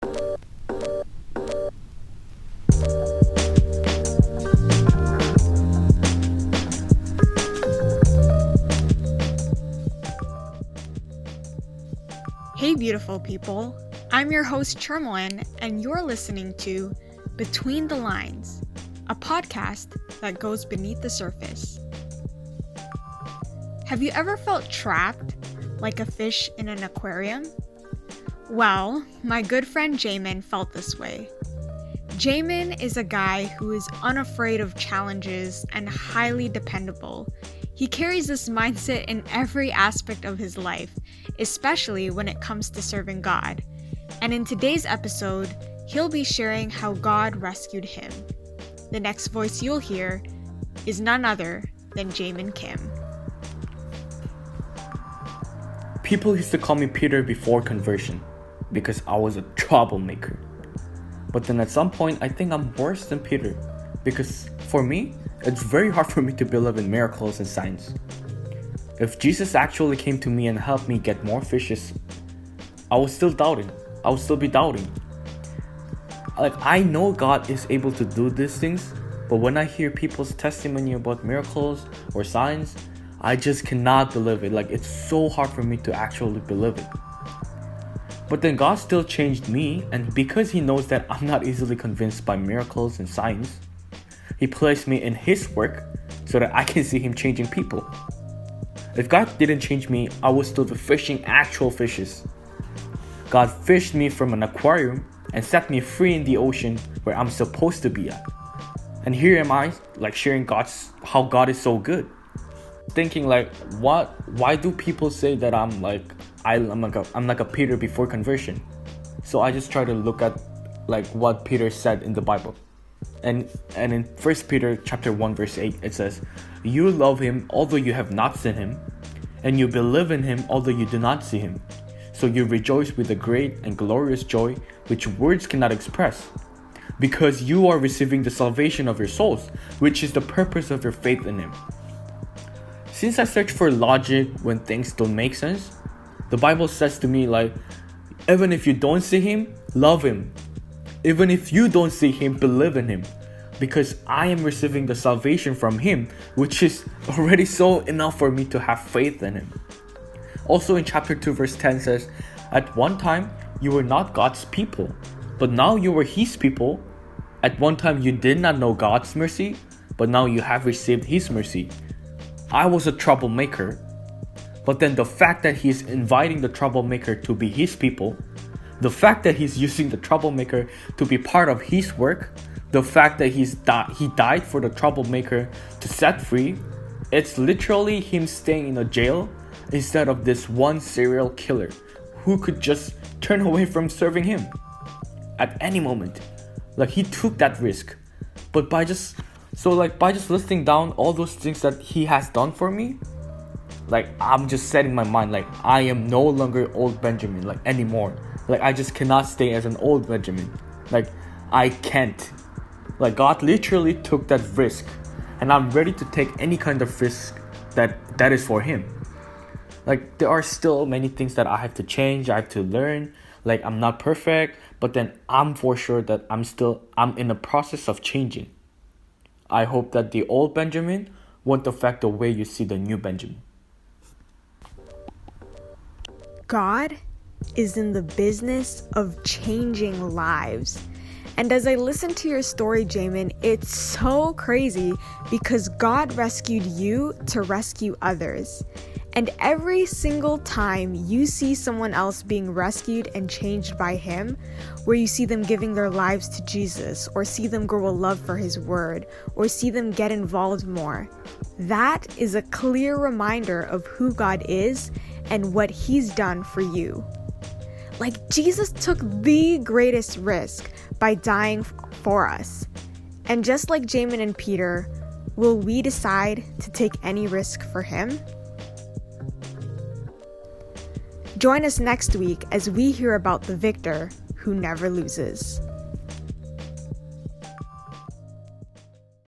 Hey beautiful people, I'm your host Chermlin, and you're listening to Between the Lines, a podcast that goes beneath the surface. Have you ever felt trapped like a fish in an aquarium? Well, my good friend Jaemin felt this way. Jaemin is a guy who is unafraid of challenges and highly dependable. He carries this mindset in every aspect of his life, especially when it comes to serving God. And in today's episode, he'll be sharing how God rescued him. The next voice you'll hear is none other than Jaemin Kim. People used to call me Peter before conversion because I was a troublemaker. But then at some point, I think I'm worse than Peter because for me, it's very hard for me to believe in miracles and signs. If Jesus actually came to me and helped me get more fishes, I was still doubting. I would still be doubting. Like, I know God is able to do these things, but when I hear people's testimony about miracles or signs, I just cannot believe it. Like, it's so hard for me to actually believe it. But then God still changed me, and because He knows that I'm not easily convinced by miracles and signs, He placed me in His work so that I can see Him changing people. If God didn't change me, I would still be fishing actual fishes. God fished me from an aquarium and set me free in the ocean where I'm supposed to be at. And here am I, like, sharing how God is so good. Thinking like, why do people say that I'm like a Peter before conversion? So I just try to look at like what Peter said in the Bible. And in 1 Peter chapter 1 verse 8 it says, "You love him although you have not seen him, and you believe in him although you do not see him. So you rejoice with a great and glorious joy which words cannot express, because you are receiving the salvation of your souls, which is the purpose of your faith in him." Since I search for logic when things don't make sense, the Bible says to me like, even if you don't see him, love him. Even if you don't see him, believe in him, because I am receiving the salvation from him, which is already so enough for me to have faith in him. Also in chapter 2 verse 10 says, "At one time you were not God's people, but now you are his people. At one time you did not know God's mercy, but now you have received his mercy." I was a troublemaker, but then the fact that he's inviting the troublemaker to be his people, the fact that he's using the troublemaker to be part of his work, the fact that he died for the troublemaker to set free, it's literally him staying in a jail instead of this one serial killer who could just turn away from serving him at any moment. Like, he took that risk. But by just listing down all those things that he has done for me, like, I'm just setting my mind like I am no longer old Benjamin like anymore. Like, I just cannot stay as an old Benjamin. Like, I can't. Like, God literally took that risk, and I'm ready to take any kind of risk that is for him. Like, there are still many things that I have to change, I have to learn. Like, I'm not perfect, but then I'm for sure that I'm in the process of changing. I hope that the old Benjamin won't affect the way you see the new Benjamin. God is in the business of changing lives. And as I listen to your story, Jaemin, it's so crazy because God rescued you to rescue others. And every single time you see someone else being rescued and changed by him, where you see them giving their lives to Jesus, or see them grow a love for his word, or see them get involved more, that is a clear reminder of who God is and what he's done for you. Like, Jesus took the greatest risk by dying for us. And just like Jaemin and Peter, will we decide to take any risk for him? Join us next week as we hear about the victor who never loses.